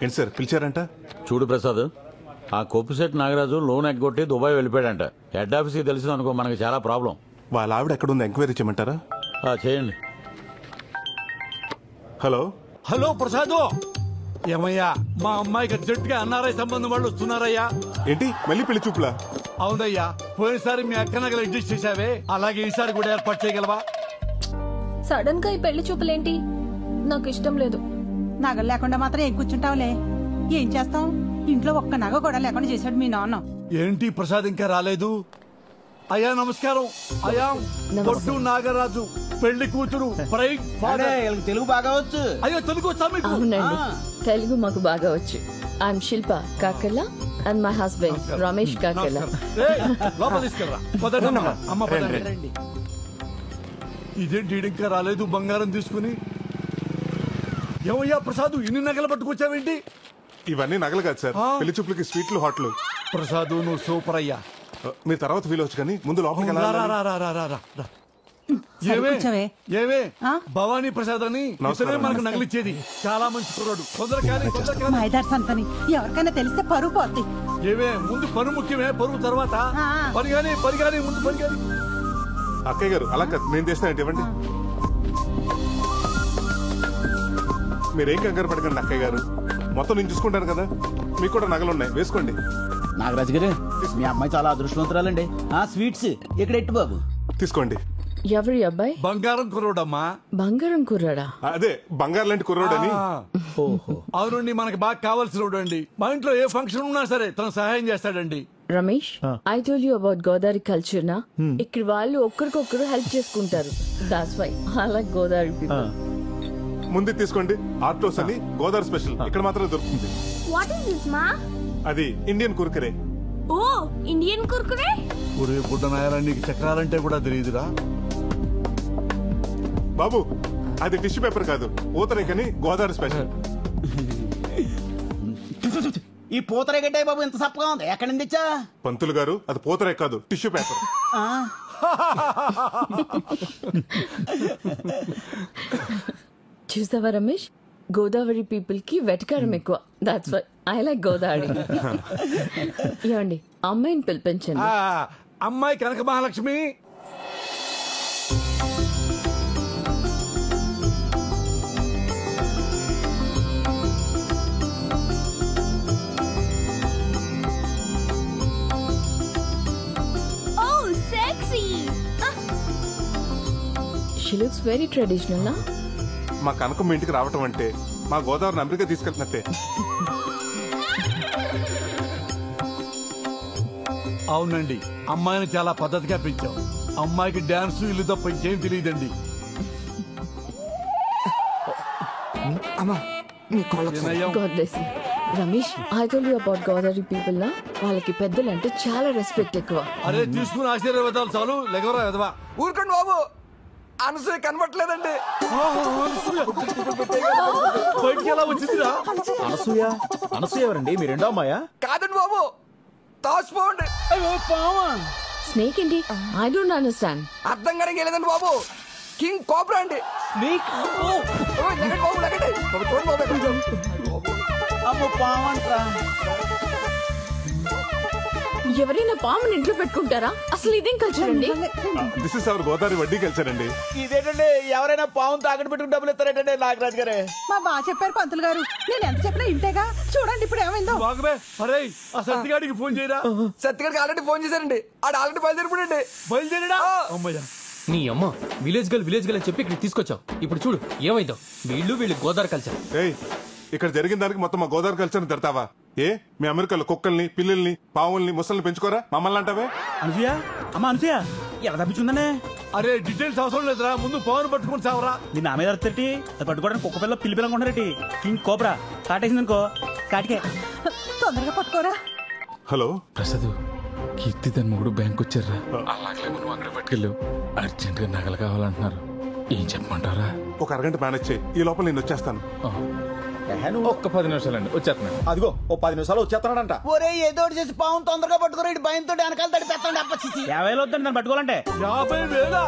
ఏంటి సార్ పిలిచారంట? చూడు ప్రసాద్, ఆ కొప్పుశెట్టి నాగరాజు లోన్ ఎగ్గొట్టి దుబాయ్ వెళ్ళిపోయాడంట. హెడ్ ఆఫీస్కి తెలిసింది అనుకో, మనకి చాలా ప్రాబ్లం. వాళ్ళ ఆవిడ ఎక్కడుంది ఎంక్వైరీ చేయమంటారా? చేయండి. హలో హలో ప్రసాద్, ఏమయ్యా మా అమ్మాయికి అర్జెంటుగా ఎన్ఆర్ఐ సంబంధం వాళ్ళు వస్తున్నారయ్యా. ఏంటి మళ్ళీ పెళ్లి చూపులా? అవునయ్యా, పోయినసారి మీ అక్క నగలు అడ్జస్ట్ చేసావే, అలాగే ఈసారి కూడా ఏర్పాటు చేయగలవా? సడన్ గా ఈ పెళ్లి చూపులేంటి? నాకు ఇష్టం లేదు. నగలు లేకుండా మాత్రం ఏం కూర్చుంటావులే. ఏం చేస్తాం, ఇంట్లో ఒక్క నగ కూడా లేకుండా చేశాడు మీ నాన్న. ఏంటి ప్రసాద్ ఇంకా రాలేదు? అయ్యా నమస్కారం. అయ్యా పొట్టు నాగరాజు, పెళ్లి కూతురు, బ్రైడ్ ఫాదర్. తెలుగు బాగా వచ్చు. అయ్యో తెలుగు వచ్చా మీకు? అవునండి, తెలుగు మాకు బాగా వచ్చు. I'm Shilpa Kakarla and my husband Ramesh Kakarla. లోపల తీసుకెళ్ళరా. పదండి అమ్మ, పదండి. ఇదేంటి ఇంకా రాలేదు బంగారం తీసుకుని? ఏమయ్యా ప్రసాద్, ఇన్ని నగలు పట్టుకొచ్చావేంటి? ఇవన్నీ నగలు కాదు సార్, పెళ్లి చూపులకి స్వీట్లు హాట్లు. ప్రసాద్ నువ్వు సూపర్ అయ్యా. మీరు తర్వాత ఫీల్ అవచ్చు కానీ ముందు లోపలికి కూర్చోవే. ఏమే భవానీ ప్రసాద్ అని ఇతనే మనకు నగలిచ్చేది. చాలా మంచి కుర్రాడు. తొందరగా మైదార్ సంతని ఎవరికైనా తెలిస్తే పరువు పోద్ది. ఏమే ముందు పరువు ముఖ్యమే, పరువు తర్వాత పరిగాని ముందు పరిగాని. అక్కయ్య గారు అలా కాదు, నేను చేస్తానంటే ఇవ్వండి. మీరేం కంగారు పడకండి అక్కయ్య గారు, మొత్తం నేను చూసుకుంటాను కదా. మీకు కూడా నగలున్నాయి, వేసుకోండి. నాగరాజు గారు, మీ అమ్మాయి చాలా అదృష్టవంతురాలండి. స్వీట్స్ ఇక్కడ ఎట్టు బాబు తీసుకోండి. ఎవరి అబ్బాయి? బంగారం కుర్రోడమ్మా. బంగారం కుర్రాడా? అదే బంగారు లాంటి కుర్రోడని. అవునండి, మనకి బాగా కావాల్సిన అండి. మా ఇంట్లో ఏ ఫంక్షన్ ఉన్నా సరే తను సహాయం చేస్తాడండి. Ramesh, I told you about Godavari culture నా. ఇక్కడ వాళ్ళు ఒక్కరికొక్కరు హెల్ప్ చేసుకుంటారు. That's why I like Godavari people. ముందు తీసుకోండి. ఆర్టోస్ అని గోదావరి స్పెషల్, ఇక్కడ మాత్రమే దొరుకుతుంది. వాట్ ఇస్ దిస్ మా? అది ఇండియన్ కుర్కురే. ఓ, ఇండియన్ కుర్కురే. ఒరే బుడ్డ నాయరా, నీకు చక్రాలంటే కూడా తెలియదురా బాబు. అది టిష్యూ పేపర్ కాదు, పూతరేకని గోదావరి స్పెషల్. ఈ పూతరేగట్టే బాబు ఎంత సప్పగా ఉంది, ఎక్కడి నుంచి తెచ్చా? పంతులు గారు, అది పూతరేక కాదు, టిష్యూ పేపర్. చూసావా రమేష్, గోదావరి పీపుల్ కి వెటకారం ఎక్కువ. That's why I like Godavari. ఏమండి, అమ్మాయిని పిలిపించండి. అమ్మాయి Kanaka Mahalakshmi. Oh sexy. She looks very traditional నా. మా కనకం ఇంటికి రావటం అంటే మా గోదావరిని అమెరికా తీసుకెళ్తున్నట్టే. అవునండి, అమ్మాయిని చాలా పద్ధతిగా పెంచాం. అమ్మాయికి డాన్స్ ఇల్లు తప్ప ఇంకేం తెలియదండి. God bless you. Ramesh, I told you about Godavari people నా. వాళ్ళకి పెద్దలంటే చాలా రెస్పెక్ట్ ఎక్కువ. అరే తీసుకుని ఆశీర్వాదాలు చాలు, లెగవరా ఎదవా. ఊరుకోండి బాబు, అనసూయ కనబట్లేదండి. బయటికి ఎలా వచ్చిందిరా? అనసూయ ఎవరండి? మీ రెండో అమ్మాయా? కాదండి బాబు, తాసిపోండి. స్నేక్ ఏంటి? I don't understand. అర్థం కానీ లేదండి బాబు, కింగ్ కోబ్రా అండి. బాబు లెగండి. అమ్మో పావంట్రా. ఎవరైనా పాముని ఇంట్లో పెట్టుకుంటారా? అసలు ఇదేం కల్చర్ అండి? దిస్ ఇస్ అవర్ గోదావరి వడ్డీ కల్చర్ అండి. ఇదేంటండి, ఎవరైనా పావును తాకట్టు పెట్టుకుని డబ్బులు ఇస్తారేంటండి నాగరాజు గారే? మా బాగా చెప్పారు పంతులు గారు, నేను ఎంత చెప్పినా ఇంటేగా. చూడండి ఇప్పుడు ఏమైందో. బాగమే. అరే ఆ సత్తిగాడికి ఫోన్ చేయరా. సత్యగారికి ఆల్రెడీ ఫోన్ చేశారండి, ఆడు ఆల్రెడీ బయలుదేరిపోయండి. బయలుదేరడా? అమ్మయ్యా. నీ అమ్మ విలేజ్ గర్ల్ అని చెప్పి ఇక్కడ తీసుకొచ్చావు. ఇప్పుడు చూడు ఏమైందో. వీళ్ళు గోదావరి కల్చర్. ఏయ్, ఇక్కడ జరిగిన దానికి మొత్తం మా గోదావరి కల్చర్ తిడతావా? ఏ మీ అమెరికాలో కుక్కల్ని, పిల్లల్ని, పావుల్ని, ముసల్ని పెంచుకోరా? మమ్మల్ని అంటావే? అనసూయ, అమ్మ అనసూయ ఎలా తప్పించుందనే? అరే డీటెయిల్స్ అవసరం లేదురా, ముందు పవన్ పట్టుకుని చావరా. నీ నా మీద అర్థటి అది పట్టుకోవడానికి కుక్క పిల్ల పిల్లి పిల్లనుకుంటారటి. King cobra కాటేసిందనుకో, కాటికే. తొందరగా పట్టుకోరా. హలో ప్రసాద్, కీర్తి తన మొగుడు బ్యాంక్ వచ్చారా? అలాగే మనం అక్కడ పట్టుకెళ్ళావు. అర్జెంట్ గా నగలు కావాలంటున్నారు. ఏం చెప్పమంటారా? ఒక అరగంట మేనేజ్ చేయి, ఈ లోపల నేను వచ్చేస్తాను. ఒక్క 10 నిమిషాలండి, వచ్చేస్తున్నాను. అదిగో ఓ 10 నిమిషాలు వచ్చేస్తున్నాడంట. ఒరే ఏదో చేసి పాము తొందరగా పట్టుకురా, భయంతో వెనకాల తడి పెట్టండి. 50,000 వద్దండి దాన్ని పట్టుకోవాలంటే. 50,000?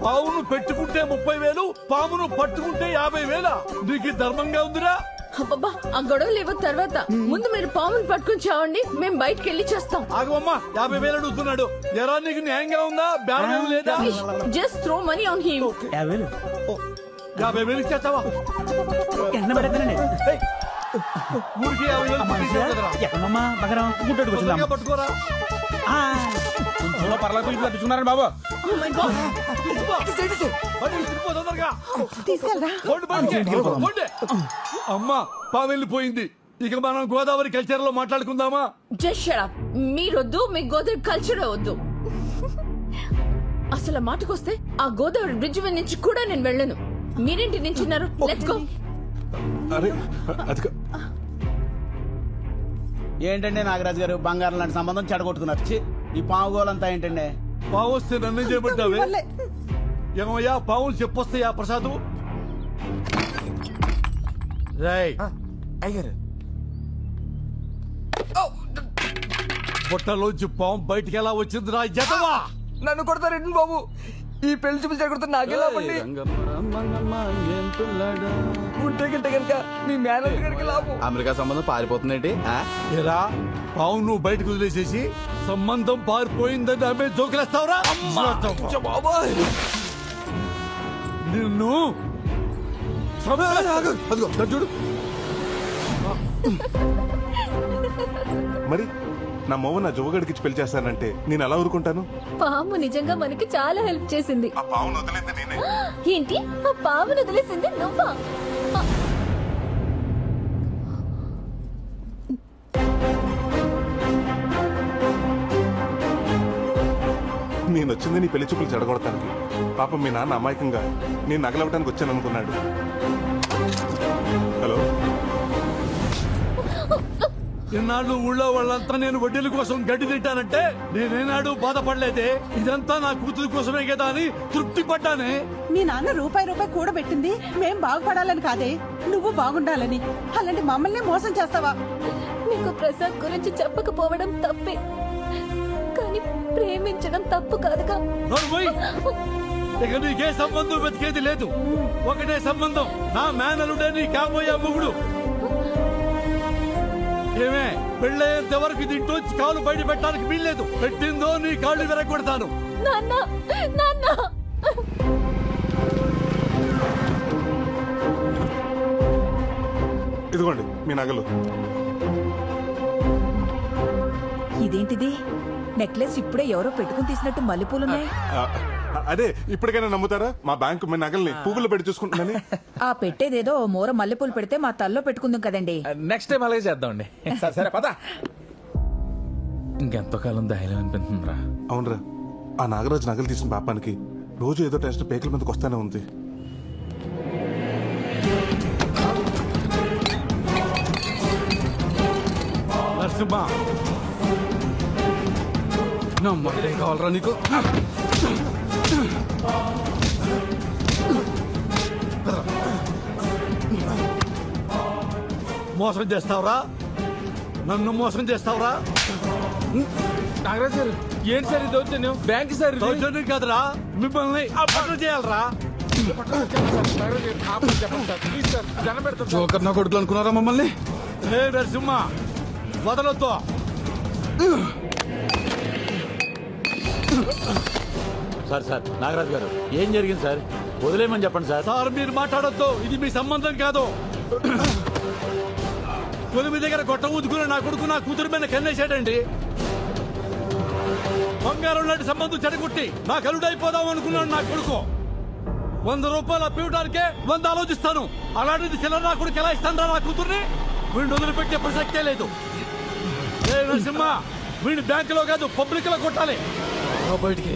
పావును పెట్టుకుంటే 30,000, పామును పట్టుకుంటే 50,000. నీకు ధర్మంగా ఉందిరా? అబ్బబ్బా ఆ గొడవలు లేవు తర్వాత ముందు మీరు పాముని పట్టుకుని చావండి మేము బయటకు వెళ్ళి చేస్తాం. ఆగమ్మా 50,000 అడుగుతున్నాడు. ఎరా నీకు న్యాయంగా ఉందా? బేరం లేదా? Just throw money on him. 50,000 ఇచ్చేస్తావా? ఎండ పెడతానండి. ఊరికి 50,000 పట్టుకోరా. పర్లేదు బాబు. అమ్మా పావెళ్ళిపోయింది. ఇక మనం గోదావరి కల్చర్ లో మాట్లాడుకుందామా? Just shut up. మీరొద్దు, మీ గోదావరి కల్చర్ వద్దు. అసలు ఆ మాటకొస్తే ఆ గోదావరి బ్రిడ్జ్ మీద నుంచి కూడా నేను వెళ్ళను. మీరేంటి నించున్నారు? Let's go. అరే అది ఏంటండి నాగరాజు గారు, బంగారం లాంటి సంబంధం చెడగొట్టుకున్నారు. ఈ పావు గోలంతా ఏంటండి? పావు వస్తే నన్ను చేయబడ్డావే. ఏమయ్యా పావులు చెప్పొస్తాయా ప్రసాదు? అయ్యారు పొట్టలోంచి పాము బయటికి ఎలా వచ్చిందిరా జతవా? నన్ను కొడతారండి బాబు. ఈ పెళ్లి చూపులు చెడగొడతా నాకెలా పండి ఉంటే గింటే కనుక మీ మేనేజర్ గారికి లాభం. అమెరికా సంబంధం పారిపోతుందండి. ఏరా పావు నువ్వు బయటకు వదిలేసేసి సంబంధం పారిపోయిందని ఆమె జోకులేస్తావురా? బాబాయ్ నిన్ను చూడు. మరి నా మొవ్వ నా జువ్వగడికి పెళ్లి చేస్తానంటే నేను ఎలా ఊరుకుంటాను? పాము నిజంగా మనకి చాలా హెల్ప్ చేసింది. ఆ పావును వదిలేంది నేనే. ఏంటి ఆ పామును వదిలేసింది నువ్వా? నేను వచ్చింది నీ పెళ్లి చూపులు చెడగొడతానికి. పాపం మీ నాన్న అమాయకంగా నేను నగలవటానికి వచ్చాను అనుకున్నాడు. హలో, ఇన్నాళ్ళు ఊళ్ళో వాళ్ళంతా నేను వడ్డీల కోసం గడ్డి తింటానంటే నేనేనాడు బాధపడలేదే. ఇదంతా నా కూతురు కోసమే కదా అని తృప్తి పడ్డానే. మీ నాన్న రూపాయి కూడబెట్టింది మేం బాగుపడాలని కాదే, నువ్వు బాగుండాలని. అలాంటి మమ్మల్ని మోసం చేస్తావా? నీకు ప్రసాద్ గురించి చెప్పకపోవడం తప్పే, కానీ ప్రేమించడం తప్పు కాదుగా. ఇక నీకే సంబంధం వెతికేది లేదు. ఒకటే సంబంధం, నా మేనలుడే నీ కాబోయే మొగుడు. ఏమే పెళ్ళయ్యేంత వరకు దీంట్లోంచి కాలు బయట పెట్టడానికి వీల్లేదు. పెట్టిందో నీ కాళ్ళు విరగొడతాను. నాన్న నాన్న ఇదిగోండి మీ నగలు. ఇదేంటిది? నెక్లెస్ ఇప్పుడే ఎవరో పెట్టుకుని తీసినట్టు మల్లెపూలున్నాయి. అదే ఇప్పటికైనా నమ్ముతారా? మా బ్యాంకు మీ నగల్ని పువ్వులు పెట్టి చూసుకుంటున్నాను. ఆ పెట్టేదేదో మోర మల్లెపూలు పెడితే మా తల్లో పెట్టుకుందాం కదండి. నెక్స్ట్ టైం అలాగే చేద్దామండి. సరే పద. ఇంకెంతో కాలం ధైర్యం అనిపిస్తుందిరా. అవునరా, ఆ నాగరాజు నగలు తీసిన పాపానికి రోజు ఏదో టెస్ట్ పేకల మీదకి వస్తానే ఉంది. నరసింహ, నమ్మకం కావాలరా నీకు? మోసం చేస్తావురా? నన్ను మోసం చేస్తావురా? నాగరాజు గారు ఏంటి సార్ ఇది? దౌర్జన్యం బ్యాంక్ సార్. దౌర్జన్యం కాదురా, మిమ్మల్ని అప్పట్లు చేయాలరా? జోకర్ నా కొడుకులు అనుకున్నారా మమ్మల్ని? ఏ నరసింహ, వదలొద్దు. సార్ నాగరాజు గారు ఏం జరిగింది సార్? వదిలేయమని చెప్పండి సార్. సార్ మీరు మాట్లాడొద్దు, ఇది మీ సంబంధం కాదు. కొలిమి దగ్గర గొట్ట ఊదుకుని నా కొడుకు నా కూతురు మీద కన్నేసాడండి. బంగారం లాంటి సంబంధం చెడగొట్టి నా కలుడైపోదాం అనుకున్నాడు నా కొడుకు. 100 రూపాయలు అప్పివడానికే 100 ఆలోచిస్తాను. అలాంటిది చిల్లర నా కొడుకు ఎలా ఇస్తాను నా కూతుర్ని? వీడిని వదిలిపెట్టే ప్రసక్తే లేదు. ఏ నరసింహ, వీడిని బ్యాంకులో కాదు పబ్లిక్ లో కొట్టాలి. బయటికి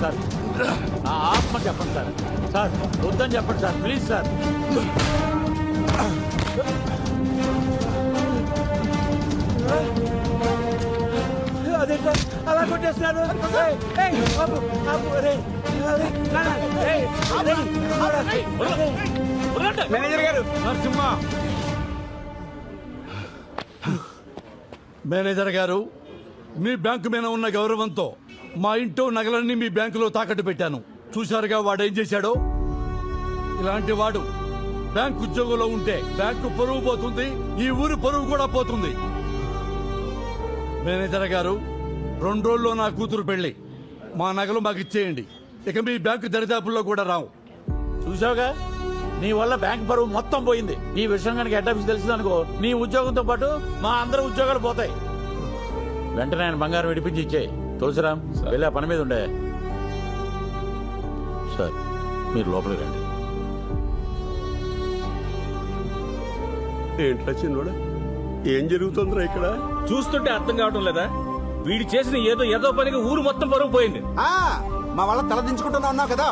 సార్ ఆత్మ చెప్పండి సార్. సార్ వద్దని చెప్పండి సార్, ప్లీజ్ సార్. అదే సార్ అలా కొట్టేస్తున్నారు. మేనేజర్ గారు. నరసింహ, మేనేజర్ గారు మీ బ్యాంకు మీద ఉన్న గౌరవంతో మా ఇంట్లో నగలన్నీ మీ బ్యాంకులో తాకట్టు పెట్టాను. చూశారుగా వాడేం చేశాడో. ఇలాంటి వాడు బ్యాంకు ఉద్యోగంలో ఉంటే బ్యాంకు పరువు పోతుంది, ఈ ఊరు పరువు కూడా పోతుంది. మేనేజర్ గారు, 2 రోజుల్లో నా కూతురు పెళ్లి. మా నగలు మాకు ఇచ్చేయండి. ఇక మీ బ్యాంకు దరిదాపుల్లో కూడా రావు. చూసావుగా, నీ వల్ల బ్యాంక్ పరువు మొత్తం పోయింది. ఈ విషయం కనుక హెడ్ ఆఫీస్ తెలిసిందనుకో, నీ ఉద్యోగంతో పాటు మా అందరి ఉద్యోగాలు పోతాయి. వెంటనే ఆయన బంగారం విడిపించి ఇచ్చేయి. తులసిరామ్, వెళ్ళి ఆ పని మీద ఉండే. సార్, మీరు లోపలికి రండి. ఏంట్రా చిన్నోడా, ఏం జరుగుతుందిరా ఇక్కడ? చూస్తుంటే అర్థం కావటం లేదా? వీడు చేసిన ఏదో పనికి ఊరు మొత్తం పరువు పోయింది. మా వాళ్ళ తల దించుకుంటున్నా ఉన్నావు కదా,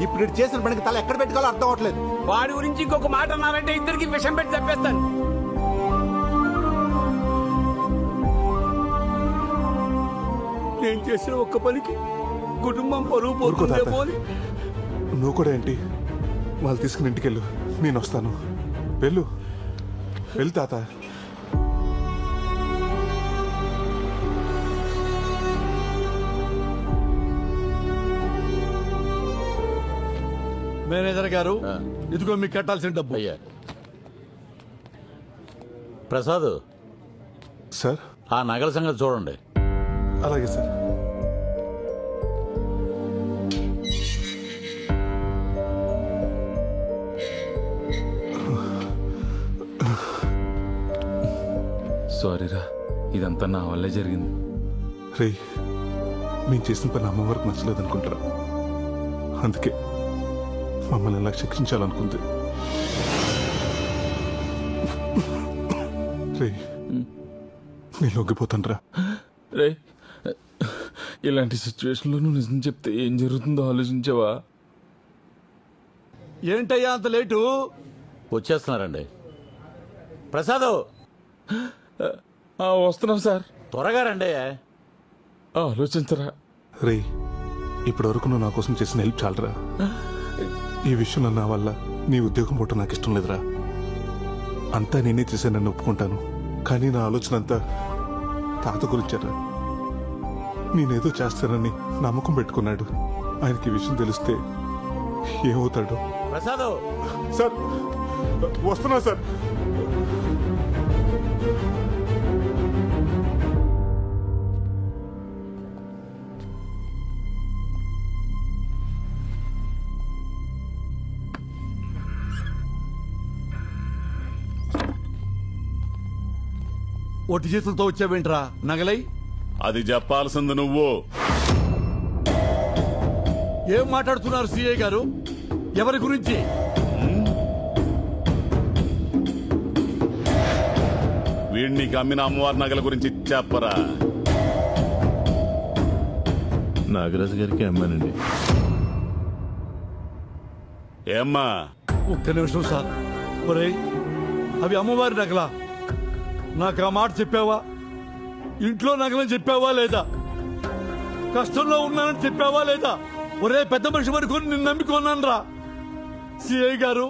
ఇప్పుడు చేసిన పనికి తల ఎక్కడ పెట్టుకోవాలో అర్థం అవట్లేదు. వాడి గురించి ఇంకొక మాట అన్నారంటే ఇద్దరికి విషం పెట్టి చెప్పేస్తాను. నేను చేసిన ఒక్క పనికి కుటుంబం పరువు పోతుందేమో అని. నువ్వు కూడా ఏంటి? వాళ్ళు తీసుకుని ఇంటికి వెళ్ళు, నేను వస్తాను. వెళ్ళు వెళ్ళు తాత. మేనేజర్ గారు, ఇదిగో మీకు కట్టాల్సిన డబ్బు. అయ్యా ప్రసాద్ సార్, ఆ నగల సంగతి చూడండి. అలాగే సార్. సారీరా, ఇదంతా నా వల్లే జరిగింది. రే, మేము చేసిన పని అమ్మవారికి నచ్చలేదు అనుకుంటారా, అందుకే మమ్మల్ని ఎలా శిక్షించాలనుకుంది. రే, నేను లొంగిపోతాను రా. రే, ఇలాంటి సిచ్యువేషన్లో నువ్వు నిజం చెప్తే ఏం జరుగుతుందో ఆలోచించావా? ఏంటయ్యా అంత లేటు? వచ్చేస్తున్నారండి. ప్రసాద్, వస్తున్నాం సార్. త్వరగా రండి. ఆలోచించరా. రే, ఇప్పటి వరకు నువ్వు నా కోసం చేసిన హెల్ప్ చాలరా. ఈ విషయంలో నా వల్ల నీ ఉద్యోగం పోవటం నాకు ఇష్టం లేదురా. అంతా నేనే చేశానని ఒప్పుకుంటాను, కానీ నా ఆలోచన అంతా తాత గురించారా. నేనేదో చేస్తానని నమ్మకం పెట్టుకున్నాడు. ఆయనకి ఈ విషయం తెలిస్తే ఏమవుతాడు? ప్రసాద్ సార్, వస్తున్నా సార్. ఒట్టి చేతులతో వచ్చావేంట్రా నగలై? అది చెప్పాల్సింది నువ్వు. ఏం మాట్లాడుతున్నారు సిఐ గారు? ఎవరి గురించి? వీడిని అమ్మిన అమ్మవారి నగల గురించి చెప్పరా. నాగరాజు గారికి అమ్మానండి. ఏమ్మా? ఒక్క నిమిషం సార్. ఒరేయ్, అవి అమ్మవారి నగలా? నాకు ఆ మాట చెప్పావా? ఇంట్లో నగలని చెప్పావా లేదా? కష్టంలో ఉన్నానని చెప్పావా లేదా? ఒరే పెద్ద మనిషి వరకు నిన్ను నమ్మికొన్నాను రా. సిఐ గారు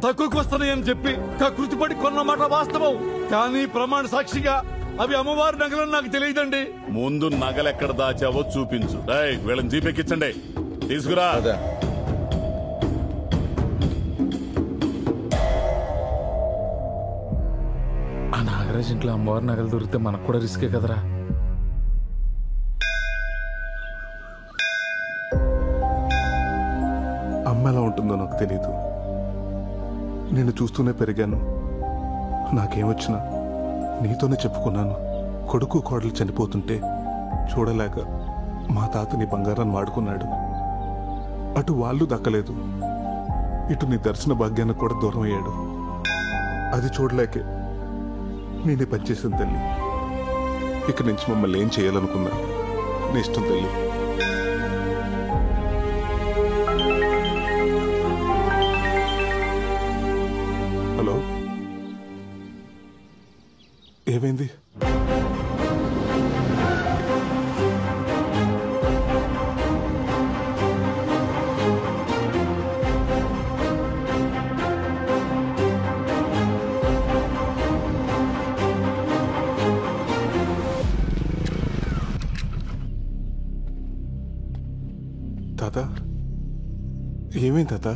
తక్కువకు వస్తున్నాయని చెప్పి కృతిపడి కొన్న మాట వాస్తవం, కానీ ప్రమాణ సాక్షిగా అవి అమ్మవారి నగలని నాకు తెలియదండి. ముందు నగలెక్కడ దాచావో చూపించు. వీళ్ళని జీపెక్కించండి, తీసుకురా. ఆ నాగరాజ్ ఇంట్లో అమ్మవారి నగలు దొరికితే మనకు కూడా రిస్కే కదరా. అమ్మ ఎలా ఉంటుందో నాకు తెలీదు. నేను చూస్తూనే పెరిగాను. నాకేమొచ్చినా నీతోనే చెప్పుకున్నాను. కొడుకు కోడలు చనిపోతుంటే చూడలేక మా తాతని బంగారాన్ని వాడుకున్నాడు. అటు వాళ్ళు దక్కలేదు, ఇటు నీ దర్శన భాగ్యానికి కూడా దూరం అయ్యాడు. అది చూడలేకే నేనే పనిచేసాను తల్లి. ఇక నుంచి మమ్మల్ని ఏం చేయాలనుకున్నా నీ ఇష్టం తల్లి. హలో, ఏమైంది? తాత ఏమైంది తాత?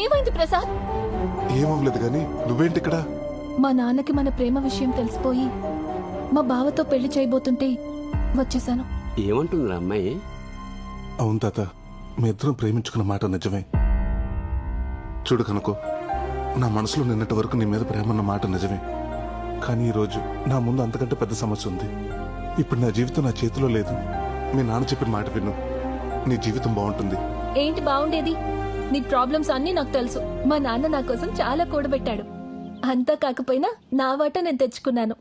ఏమైంది ప్రసాద్? ఏమవ్వలేదు కానీ నువ్వేంటి ఇక్కడ? మా నాన్నకి మన ప్రేమ విషయం తెలిసిపోయి మా బావతో పెళ్లి చేయబోతుంటే వచ్చేసాను. ఏమంటుంది అమ్మాయి? అవును తాత, మీ ఇద్దరం ప్రేమించుకున్న మాట నిజమే. చూడు కనుకో, నా మనసులో నిన్నటి వరకు నీ మీద ప్రేమ అన్న మాట నిజమే. కానీ ఈరోజు నా ముందు అంతకంటే పెద్ద సమస్య ఉంది. ఇప్పుడు నా జీవితం నా చేతిలో లేదు. మీ నాన్న చెప్పిన మాట విను, నీ జీవితం బాగుంటుంది. ఏంటి బాగుండేది? నీ ప్రాబ్లమ్స్ అన్నీ నాకు తెలుసు. మా నాన్న నా కోసం చాలా కూడబెట్టాడు. అంతా కాకపోయినా నా వాట నేను తెచ్చుకున్నాను.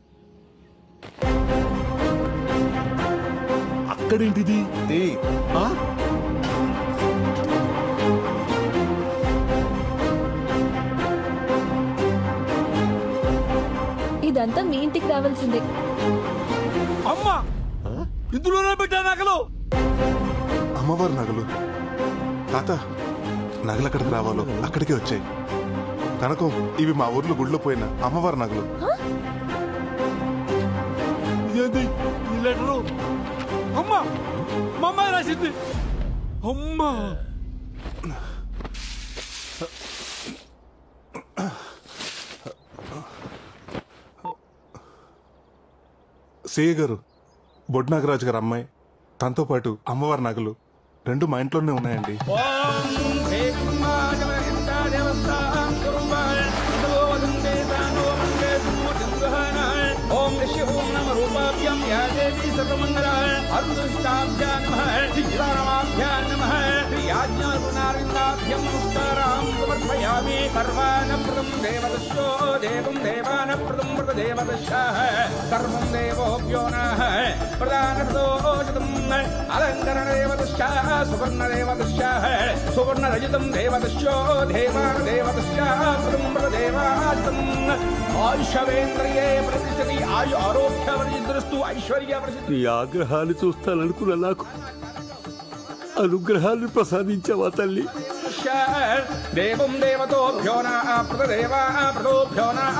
అక్కడేంటిది? ఇదంతా మీ ఇంటికి రావాల్సిందే. అమ్మా, ఇందులోనే పెట్టా నగలు. అమ్మవారి నగలు? తాత, నగలు ఎక్కడికి రావాలో అక్కడికే వచ్చాయి. కనకం, ఇవి మా ఊర్లో గుడిలో పోయిన అమ్మవారి నగలు. ఇదేంటి ఈ లెటరు? అమ్మా, మా అమ్మాయి రాసింది. అమ్మా, సేయ గారు, బొడ్ నాగరాజు గారు అమ్మాయి, తనతో పాటు అమ్మవారి నగలు రెండు మా ఇంట్లోనే ఉన్నాయండి. ఓం ఓం నమ రూపాభ్యాం యా దేవీ సర్వమంగళాయ అరుణష్టాభ్యాం నమః శ్రీరామాభ్యాం నమః శ్రీయాజ్ఞారుణారిందాభ్యం నమస్కారాం సమర్పయామి. సర్వానప్రదం దేవదస్యో దేవం దేవానప్రదం వ్రతదేవదస్యాః సర్వం దేవోభ్యో నః ప్రదానప్రదోషితం అలంకరణదేవదస్యాః సువర్ణదేవదస్యాః సువర్ణరజితం దేవదస్యో దేవానదేవదస్యాః ప్రదం వ్రతదేవాజితం ఆయుషవేంద్రియే ప్రతిష్టతి ఆయు ఆరోగ్యవర్జిద్రస్తు ఐశ్వర్య ప్రసిద్ధి. నీ ఆగ్రహాన్ని చూస్తాననుకున్న నాకు అనుగ్రహాన్ని ప్రసాదించావా తల్లి? దేవం దేవతోభ్యో నః ప్రదదేవా ప్రదోభ్యో నః